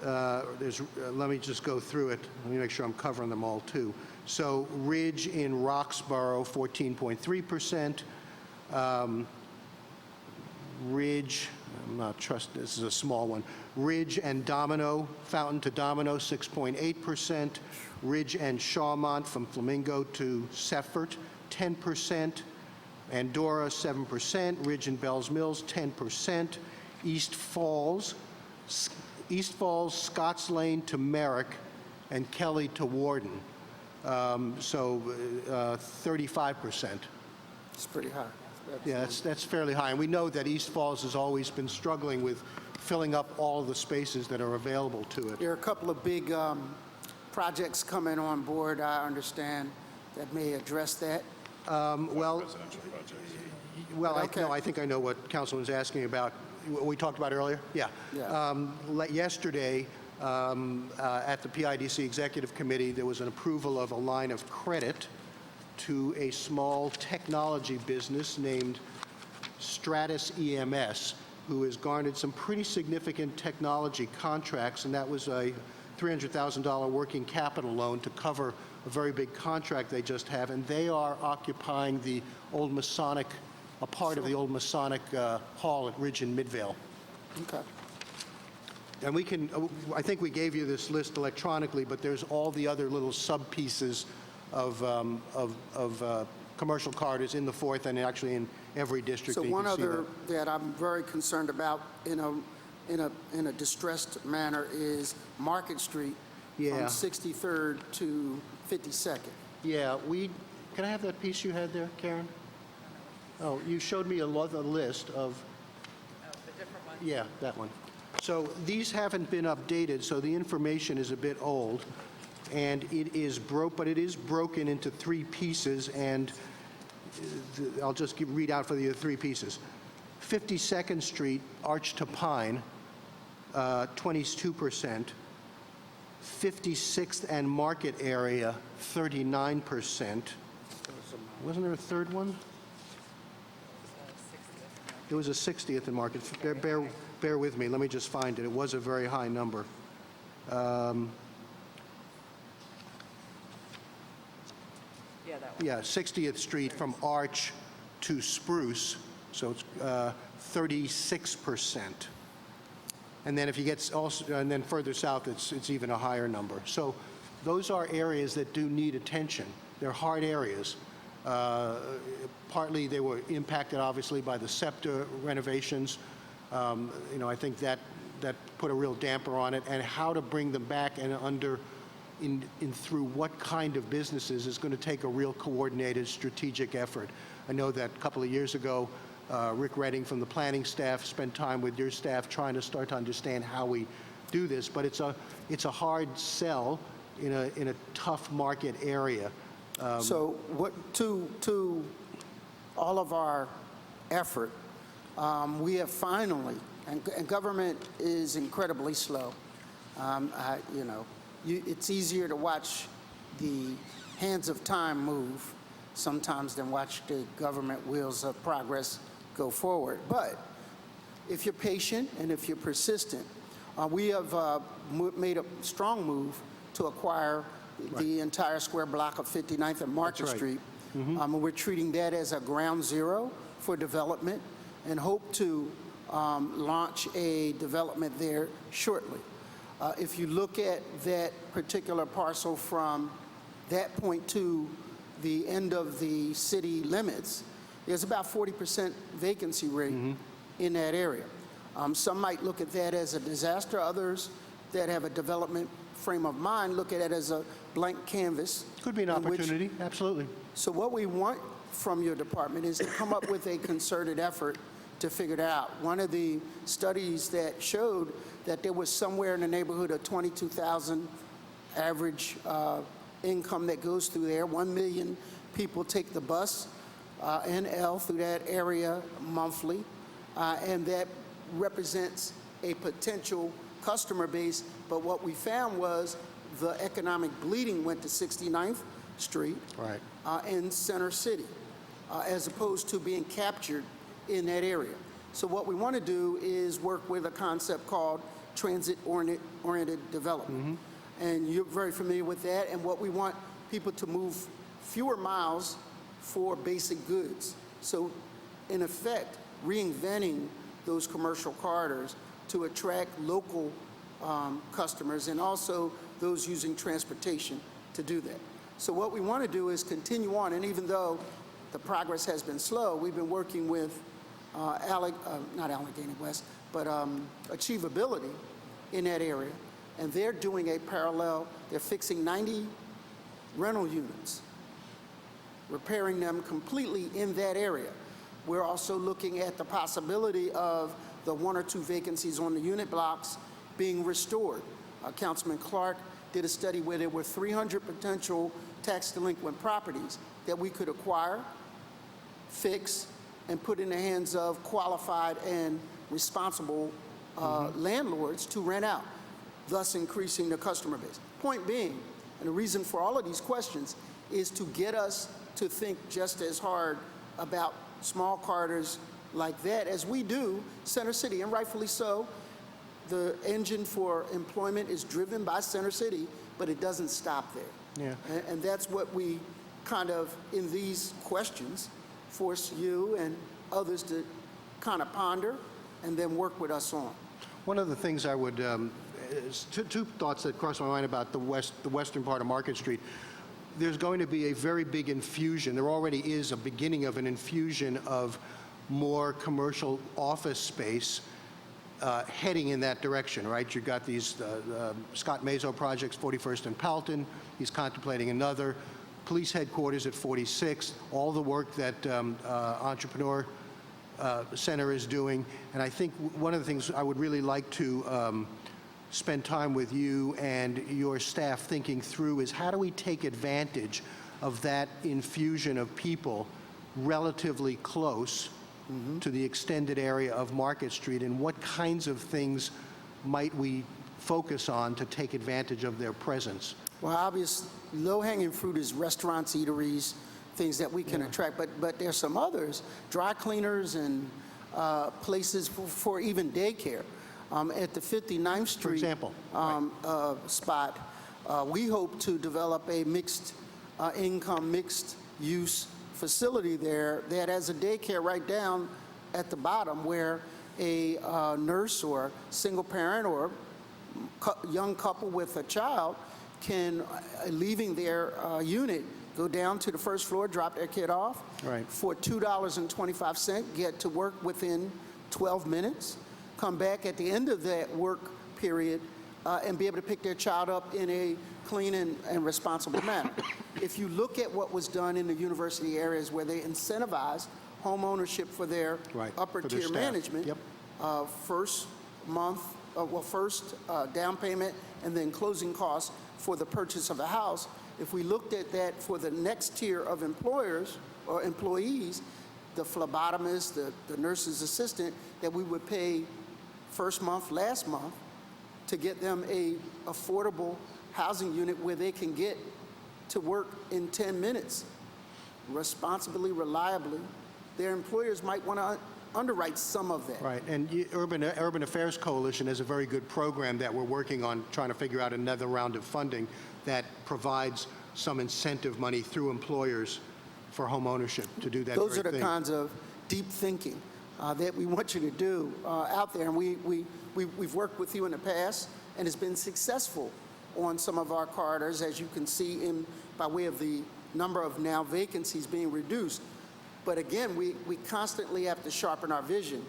me just go through it. Let me make sure I'm covering them all too. So Ridge in Roxborough, 14.3%. Ridge, I'm not trusting, this is a small one. Ridge and Domino, Fountain to Domino, 6.8%. Ridge and Shawmont from Flamingo to Seffert, 10%. Andorra, 7%. Ridge and Bells Mills, 10%. East Falls, Scotts Lane to Merrick, and Kelly to Warden. 35%. It's pretty high. Yeah, that's fairly high. And we know that East Falls has always been struggling with filling up all of the spaces that are available to it. There are a couple of big projects coming on board, I understand, that may address that. Well, Okay. I think I know what Councilman's asking about. What we talked about earlier? Yeah. Yesterday, at the PIDC Executive Committee, there was an approval of a line of credit to a small technology business named Stratus EMS, who has garnered some pretty significant technology contracts, and that was a $300,000 working capital loan to cover a very big contract they just have, and they are occupying the old Masonic, a part of the old Masonic Hall at Ridge in Midvale. Okay. And we can, I think we gave you this list electronically, but there's all the other little sub-pieces of commercial corridors in the 4th and actually in every district. So that you one can see other that I'm very concerned about in a distressed manner is Market Street Yeah. from 63rd to 52nd. Yeah, can I have that piece you had there, Karen? Oh, you showed me a list of... Oh, the different ones? Yeah, that one. So these haven't been updated, so the information is a bit old, and it is but it is broken into 3 pieces, and I'll just read out for the 3 pieces. 52nd Street, Arch to Pine, 22%. 56th and Market area, 39%. Wasn't there a third one? There was a 60th in Market. Bear with me. Let me just find it. It was a very high number. Yeah, 60th Street from Arch to Spruce, so it's 36%. And then if you get also, and then further south, it's even a higher number. So those are areas that do need attention. They're hard areas. Partly they were impacted, obviously, by the SEPTA renovations. I think that put a real damper on it, and how to bring them back and through what kind of businesses is going to take a real coordinated strategic effort. I know that a couple of years ago, Rick Redding from the planning staff spent time with your staff trying to start to understand how we do this, but it's a hard sell in a tough market area. So what to all of our effort, we have finally, and government is incredibly slow. It's easier to watch the hands of time move sometimes than watch the government wheels of progress go forward. But if you're patient and if you're persistent, we have made a strong move to acquire the entire square block of 59th and Market That's right. Street. We're treating that as a ground zero for development and hope to launch a development there shortly. If you look at that particular parcel from that point to the end of the city limits, there's about 40% vacancy rate in that area. Some might look at that as a disaster. Others that have a development frame of mind look at it as a blank canvas. Could be an opportunity, absolutely. So what we want from your department is to come up with a concerted effort to figure it out. One of the studies that showed that there was somewhere in the neighborhood of 22,000 average income that goes through there. 1 million people take the bus NL through that area monthly, and that represents a potential customer base. But what we found was the economic bleeding went to 69th Street Right. and Center City, as opposed to being captured in that area. So what we want to do is work with a concept called transit-oriented development. And you're very familiar with that. And what we want people to move fewer miles for basic goods. So in effect, reinventing those commercial corridors to attract local customers and also those using transportation to do that. So what we want to do is continue on, and even though the progress has been slow, we've been working with not Allegheny West, but Achievability in that area, and they're doing a parallel, they're fixing 90 rental units, repairing them completely in that area. We're also looking at the possibility of the 1 or 2 vacancies on the unit blocks being restored. Councilman Clark did a study where there were 300 potential tax delinquent properties that we could acquire, fix, and put in the hands of qualified and responsible landlords to rent out, thus increasing the customer base. Point being, and the reason for all of these questions is to get us to think just as hard about small corridors like that as we do Center City, and rightfully so. the engine for employment is driven by Center City, but it doesn't stop there. Yeah. And that's what we kind of, in these questions, force you and others to kind of ponder and then work with us on. One of the things I would, two thoughts that cross my mind about the western part of Market Street. There's going to be a very big infusion. There already is a beginning of an infusion of more commercial office space heading in that direction, right? You've got these Scott Mazo projects, 41st and Palton. He's contemplating another. Police headquarters at 46. All the work that Entrepreneur Center is doing. And I think one of the things I would really like to spend time with you and your staff thinking through is how do we take advantage of that infusion of people relatively close to the extended area of Market Street, and what kinds of things might we focus on to take advantage of their presence? Well, obvious low-hanging fruit is restaurants, eateries, things that we can attract, but there's some others, dry cleaners and places for even daycare. At the 59th Street For example, spot, we hope to develop a mixed income, mixed use facility there that has a daycare right down at the bottom where a nurse or single parent or young couple with a child can, leaving their unit, go down to the first floor, drop their kid off. Right. For $2.25, get to work within 12 minutes, come back at the end of that work period, and be able to pick their child up in a clean and responsible manner. If you look at what was done in the university areas where they incentivized home ownership for their upper for their tier staff. management, Yep. first month, first down payment and then closing costs for the purchase of a house, if we looked at that for the next tier of employers or employees, the phlebotomist, the nurse's assistant, that we would pay first month, last month, to get them a affordable housing unit where they can get to work in 10 minutes, responsibly, reliably, their employers might want to underwrite some of that. Right, and Urban Affairs Coalition has a very good program that we're working on trying to figure out another round of funding that provides some incentive money through employers for home ownership to do that Those are very the thing. kinds of deep thinking that we want you to do out there. And we've worked with you in the past, and it's been successful on some of our corridors, as you can see by way of the number of now vacancies being reduced. But again, we constantly have to sharpen our vision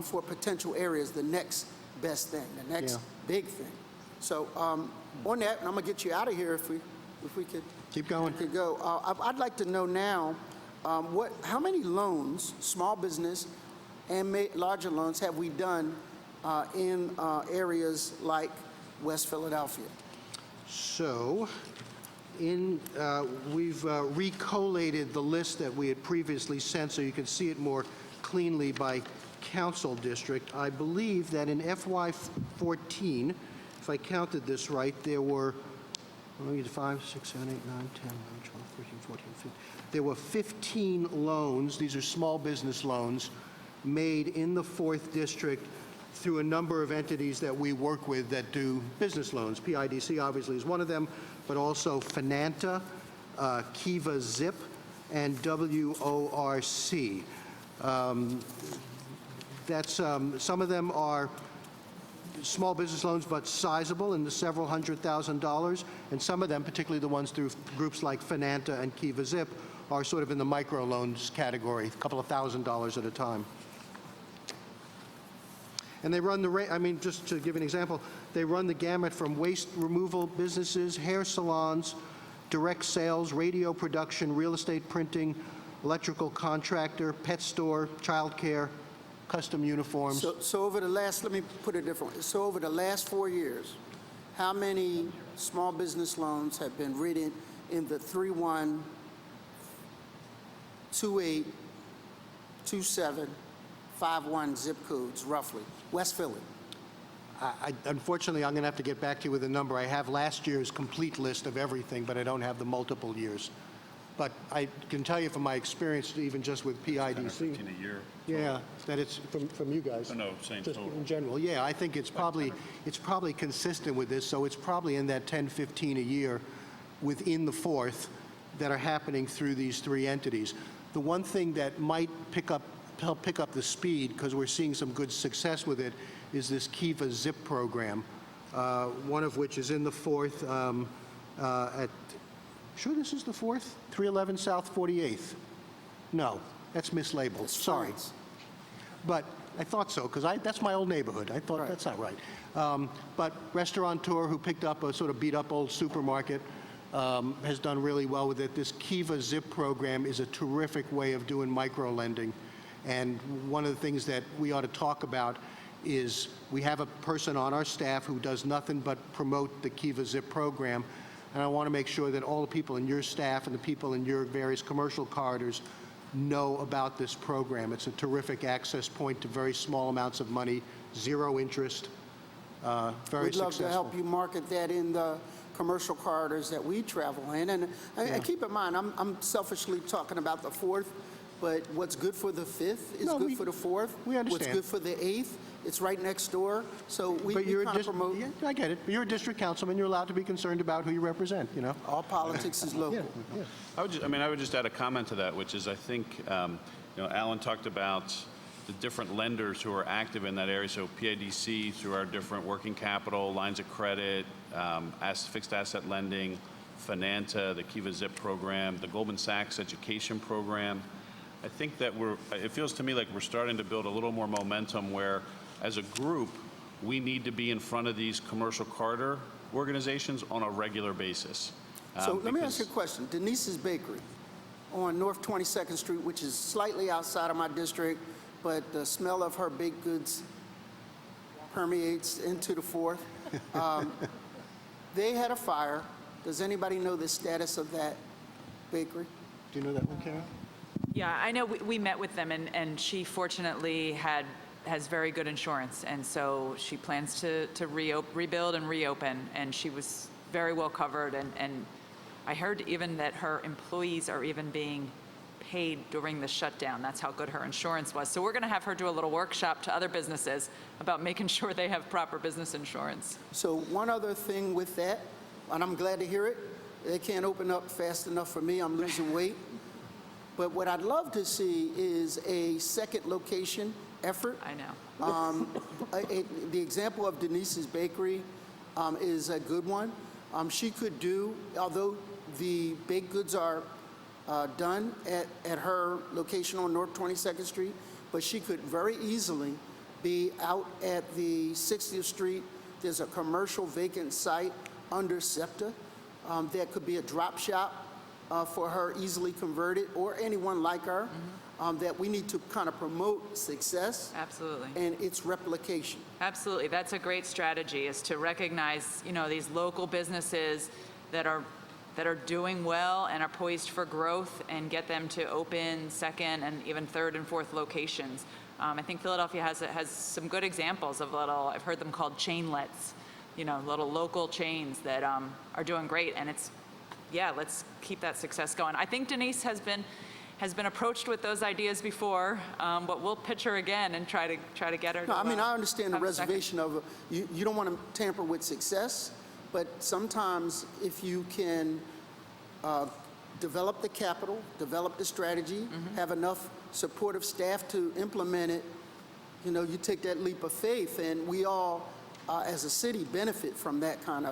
for potential areas, the next best thing, the next big thing. So on that, and I'm gonna get you out of here if we could Keep going. could go. I'd like to know now how many loans, small business and larger loans, have we done in areas like West Philadelphia? So, we've recollated the list that we had previously sent so you can see it more cleanly by council district. I believe that in FY14, if I counted this right, there were 5, 6, 7, 8, 9, 10, 11, 12, 13, 14, 15. There were 15 loans, these are small business loans, made in the 4th District through a number of entities that we work with that do business loans. PIDC obviously is one of them, but also Finanta, Kiva Zip, and WORC. Some of them are small business loans, but sizable in the several $100,000, and some of them, particularly the ones through groups like Finanta and Kiva Zip, are sort of in the micro loans category, a couple of $1,000s at a time. And they run just to give an example, they run the gamut from waste removal businesses, hair salons, direct sales, radio production, real estate printing, electrical contractor, pet store, childcare, custom uniforms. So over the last, let me put it differently. So over the last 4 years, how many small business loans have been written in the 31, 28, 27, 51 zip codes, roughly? West Philly. Unfortunately, I'm going to have to get back to you with a number. I have last year's complete list of everything, but I don't have the multiple years. But I can tell you from my experience, even just with PIDC, a year. yeah, that it's from you guys. No, saying Just total. in general, yeah, I think it's probably consistent with this, so it's probably in that 10, 15 a year within the fourth that are happening through these three entities. The one thing that might help pick up the speed, because we're seeing some good success with it, is this Kiva Zip program, one of which is in the fourth at, sure this is the fourth? 311 South 48th? No, that's mislabeled, sorry. But I thought so, because that's my old neighborhood. I thought, that's not right. But restaurateur who picked up a sort of beat-up old supermarket has done really well with it. This Kiva Zip program is a terrific way of doing micro-lending. And one of the things that we ought to talk about is we have a person on our staff who does nothing but promote the Kiva Zip program. And I want to make sure that all the people in your staff and the people in your various commercial corridors know about this program. It's a terrific access point to very small amounts of money, zero interest, very We'd love successful. to help you market that in the commercial corridors that we travel in. And keep in mind, I'm selfishly talking about the fourth, but what's good for the fifth is good for the fourth. we understand. What's good for the eighth, it's right next door. So we But you're kind of promote. yeah, I get it. But you're a district councilman. You're allowed to be concerned about who you represent, you know? All politics is local. I would just add a comment to that, which is I think, Alan talked about the different lenders who are active in that area. So PIDC through our different working capital, lines of credit, fixed asset lending, Finanta, the Kiva Zip program, the Goldman Sachs education program. I think that it feels to me like we're starting to build a little more momentum where, as a group, we need to be in front of these commercial corridor organizations on a regular basis. So let me ask you a question. Denise's Bakery on North 22nd Street, which is slightly outside of my district, but the smell of her baked goods permeates into the fourth. They had a fire. Does anybody know the status of that bakery? Do you know that one, Karen? Yeah, I know we met with them, and she fortunately has very good insurance, and so she plans to rebuild and reopen, and she was very well covered, and I heard even that her employees are even being paid during the shutdown. That's how good her insurance was. So we're going to have her do a little workshop to other businesses about making sure they have proper business insurance. So one other thing with that, and I'm glad to hear it, they can't open up fast enough for me. I'm losing weight. But what I'd love to see is a second location effort. I know. The example of Denise's Bakery is a good one. She could do, although the baked goods are done at her location on North 22nd Street, but she could very easily be out at the 60th Street. There's a commercial vacant site under SEPTA that could be a drop shop for her, easily converted, or anyone like her, that we need to kind of promote success. Absolutely. And its replication. Absolutely. That's a great strategy, is to recognize, these local businesses that are doing well and are poised for growth, and get them to open second and even third and fourth locations. I think Philadelphia has some good examples of I've heard them called chainlets, little local chains that are doing great, and let's keep that success going. I think Denise has been approached with those ideas before, but we'll pitch her again and try to get her. No, I mean, I understand the have a second. reservation of you don't want to tamper with success, but sometimes if you can develop the capital, develop the strategy, have enough supportive staff to implement it, you take that leap of faith, and we all, as a city, benefit from that kind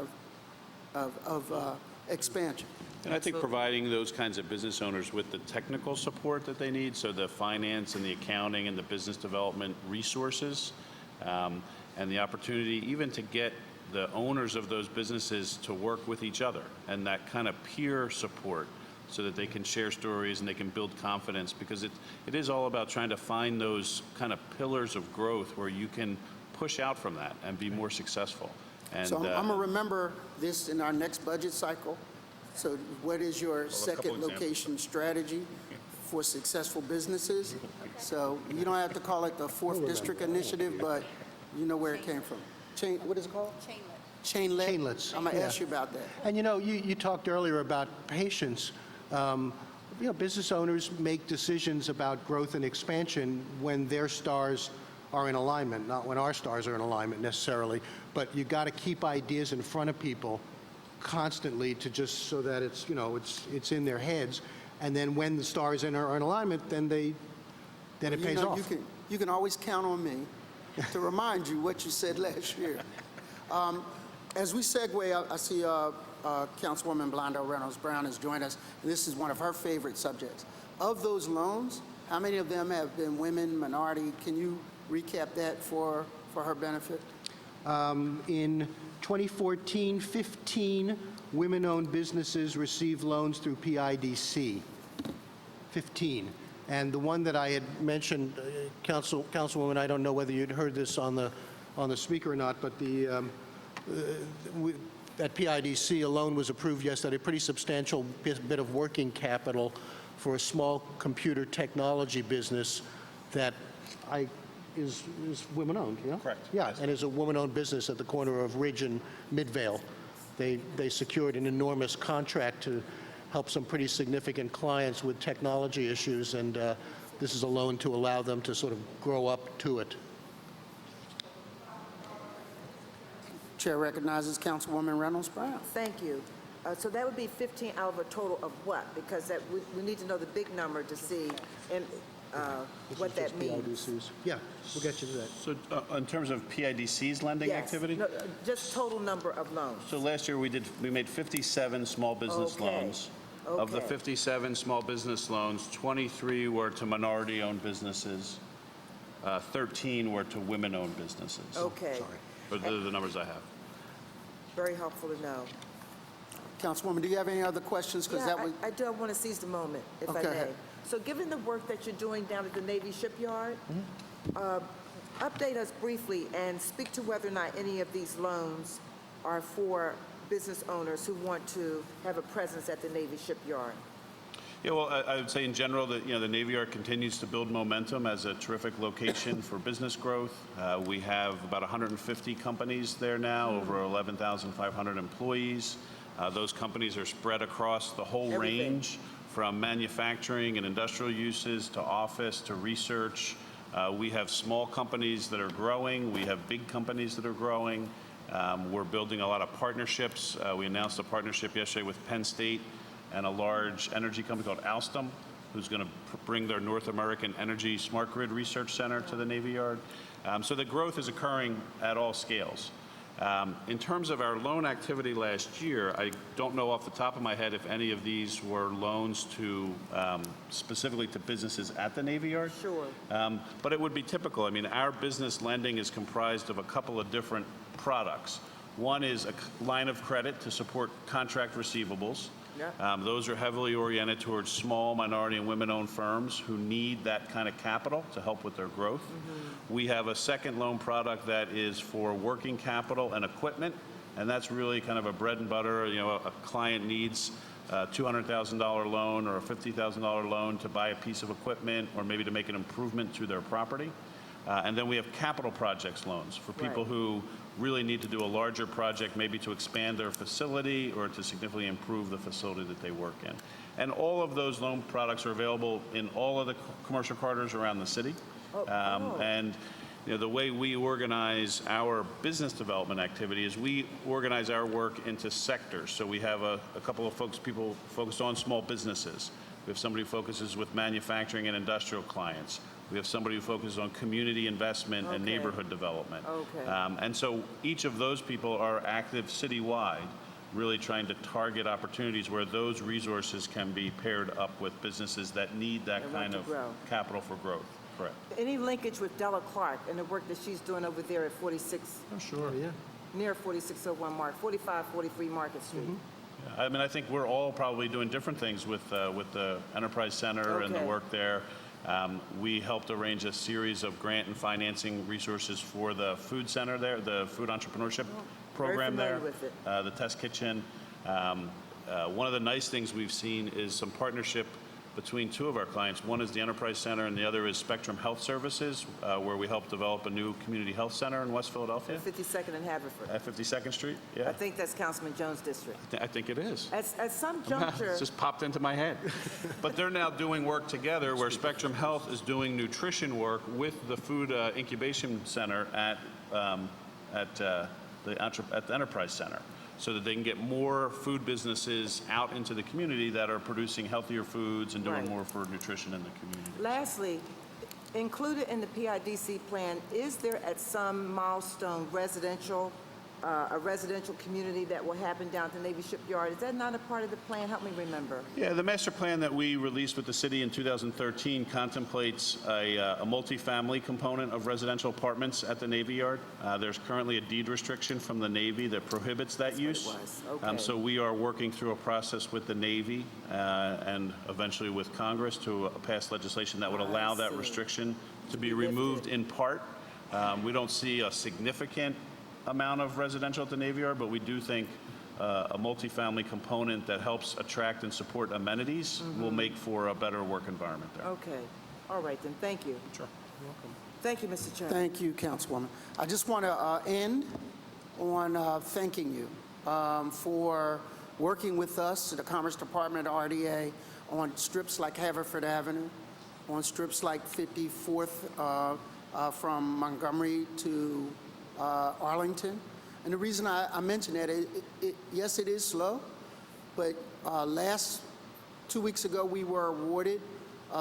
of expansion. And I think providing those kinds of business owners with the technical support that they need, so the finance and the accounting and the business development resources, and the opportunity even to get the owners of those businesses to work with each other, and that kind of peer support, so that they can share stories and they can build confidence, because it is all about trying to find those kind of pillars of growth where you can push out from that and be more successful. And, So I'm going to remember this in our next budget cycle. So what is your second location strategy for successful businesses? So you don't have to call it the 4th District Initiative, but you know where it came from. What is it called? Chainlet. Chainlets, I'm going to yeah. ask you about that. And you talked earlier about patience. business owners make decisions about growth and expansion when their stars are in alignment, not when our stars are in alignment necessarily. But you got to keep ideas in front of people constantly to just so that it's, it's in their heads. And then when the stars are in alignment, then it pays off. You can always count on me to remind you what you said last year. As we segue, I see Councilwoman Blondo Reynolds-Brown has joined us. This is one of her favorite subjects. Of those loans, how many of them have been women, minority? Can you recap that for her benefit? In 2014, 15 women-owned businesses received loans through PIDC. 15. And the one that I had mentioned, Councilwoman, I don't know whether you'd heard this on the speaker or not, but at PIDC, a loan was approved yesterday, a pretty substantial bit of working capital for a small computer technology business that is women-owned, yeah? Correct. Yeah, and is a woman-owned business at the corner of Ridge and Midvale. They secured an enormous contract to help some pretty significant clients with technology issues, and this is a loan to allow them to sort of grow up to it. Chair recognizes Councilwoman Reynolds-Brown. Thank you. So that would be 15 out of a total of what? Because we need to know the big number to see what that means. PIDCs. Yeah, we'll get you to that. So in terms of PIDC's lending Yes. activity? No, just total number of loans. So last year, we made 57 small business Okay. loans. Of the Okay. 57 small business loans, 23 were to minority-owned businesses, 13 were to women-owned businesses. Okay. But those are the numbers I have. Very helpful to know. Councilwoman, do you have any other questions? Because Yeah, I do want to seize the moment, if I Okay. may. So given the work that you're doing down at the Navy shipyard, update us briefly and speak to whether or not any of these loans are for business owners who want to have a presence at the Navy shipyard. Yeah, well, I would say in general that, the Navy Yard continues to build momentum as a terrific location for business growth. We have about 150 companies there now, over 11,500 employees. Those companies are spread across the whole Everything. range, from manufacturing and industrial uses to office to research. We have small companies that are growing. We have big companies that are growing. We're building a lot of partnerships. We announced a partnership yesterday with Penn State and a large energy company called Alstom, who's going to bring their North American Energy Smart Grid Research Center to the Navy Yard. So the growth is occurring at all scales. In terms of our loan activity last year, I don't know off the top of my head if any of these were loans to specifically to businesses at the Navy Yard. Sure. But it would be typical. I mean, our business lending is comprised of a couple of different products. One is a line of credit to support contract receivables. Yeah. Those are heavily oriented towards small, minority, and women-owned firms who need that kind of capital to help with their growth. We have a second loan product that is for working capital and equipment, and that's really kind of a bread and butter. A client needs a $200,000 loan or a $50,000 loan to buy a piece of equipment or maybe to make an improvement to their property. And then we have capital projects loans for people Right. who really need to do a larger project, maybe to expand their facility or to significantly improve the facility that they work in. And all of those loan products are available in all of the commercial corridors around the city. And the way we organize our business development activity is we organize our work into sectors. So we have a couple of people focused on small businesses. We have somebody who focuses with manufacturing and industrial clients. We have somebody who focuses on community investment and Okay. neighborhood development. Okay. And so each of those people are active citywide, really trying to target opportunities where those resources can be paired up with businesses that need that And want kind to of grow. capital for growth. Correct. Any linkage with Della Clark and the work that she's doing over there at 46, Sure, yeah. near 4601 4543 Market Street? I mean, I think we're all probably doing different things with the Enterprise Center and the Okay. work there. We helped arrange a series of grant and financing resources for the food center there, the food entrepreneurship program there, familiar with it. the test kitchen. One of the nice things we've seen is some partnership between two of our clients. One is the Enterprise Center, and the other is Spectrum Health Services, where we help develop a new community health center in West Philadelphia 52nd and Haverford. at 52nd Street. I Yeah, think that's Councilman Jones' district. I think it is. At some juncture, It just popped into my head. But they're now doing work together where Spectrum Health is doing nutrition work with the Food Incubation Center at the Enterprise Center, so that they can get more food businesses out into the community that are producing healthier foods and doing Right. more for nutrition in the community. lastly, included in the PIDC plan, is there at some milestone a residential community that will happen down at the Navy Shipyard? Is that not a part of the plan? Help me remember. Yeah, the master plan that we released with the city in 2013 contemplates a multifamily component of residential apartments at the Navy Yard. There's currently a deed restriction from the Navy that prohibits that use. was. Okay. So we are working through a process with the Navy and eventually with Congress to pass legislation that would allow that see. restriction to be removed in part. We don't see a significant amount of residential at the Navy Yard, but we do think a multifamily component that helps attract and support amenities will make for a better work environment there. Okay. All right, then. Thank you. Sure. Thank you, Mr. Chairman. Thank you, Councilwoman. I just want to end on thanking you for working with us, the Commerce Department, RDA, on strips like Haverford Avenue, on strips like 54th from Montgomery to Arlington. And the reason I mention that, yes, it is slow, but 2 weeks ago we were awarded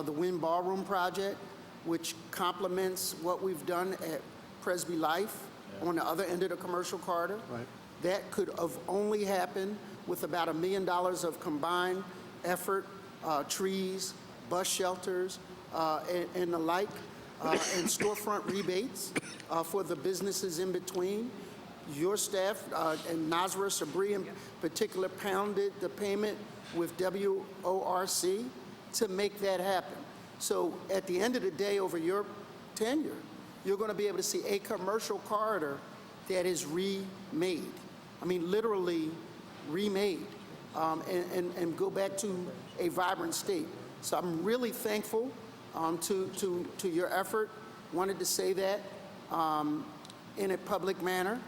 the Wynn Ballroom project, which complements what we've done at Presby Life on the other end of the commercial corridor. Right. That could have only happened with about $1 million of combined effort, trees, bus shelters, and the like, and storefront rebates for the businesses in between. Your staff and Nazra Sabri in particular pounded the payment with WORC to make that happen. So at the end of the day, over your tenure, you're going to be able to see a commercial corridor that is remade. I mean, literally remade, and go back to a vibrant state. So I'm really thankful to your effort. Wanted to say that in a public manner.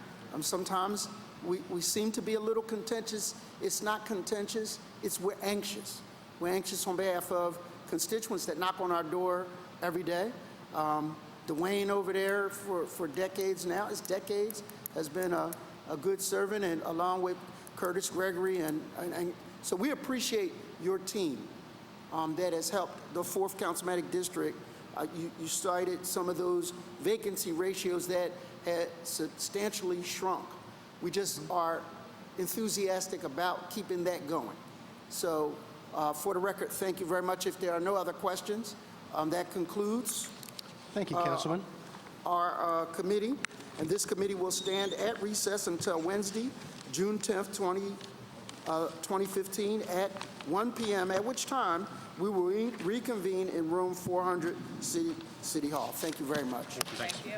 Sometimes we seem to be a little contentious. It's not contentious, we're anxious. We're anxious on behalf of constituents that knock on our door every day. Dwayne over there for decades now, has been a good servant, and along with Curtis Gregory, and so we appreciate your team that has helped the 4th Councilmanic District. You cited some of those vacancy ratios that had substantially shrunk. We just are enthusiastic about keeping that going. So for the record, thank you very much. If there are no other questions, that concludes Thank you, Councilman. our committee, and this committee will stand at recess until Wednesday, June 10th, 2015 at 1 p.m., at which time we will reconvene in room 400 City Hall. Thank you very much. Thank you.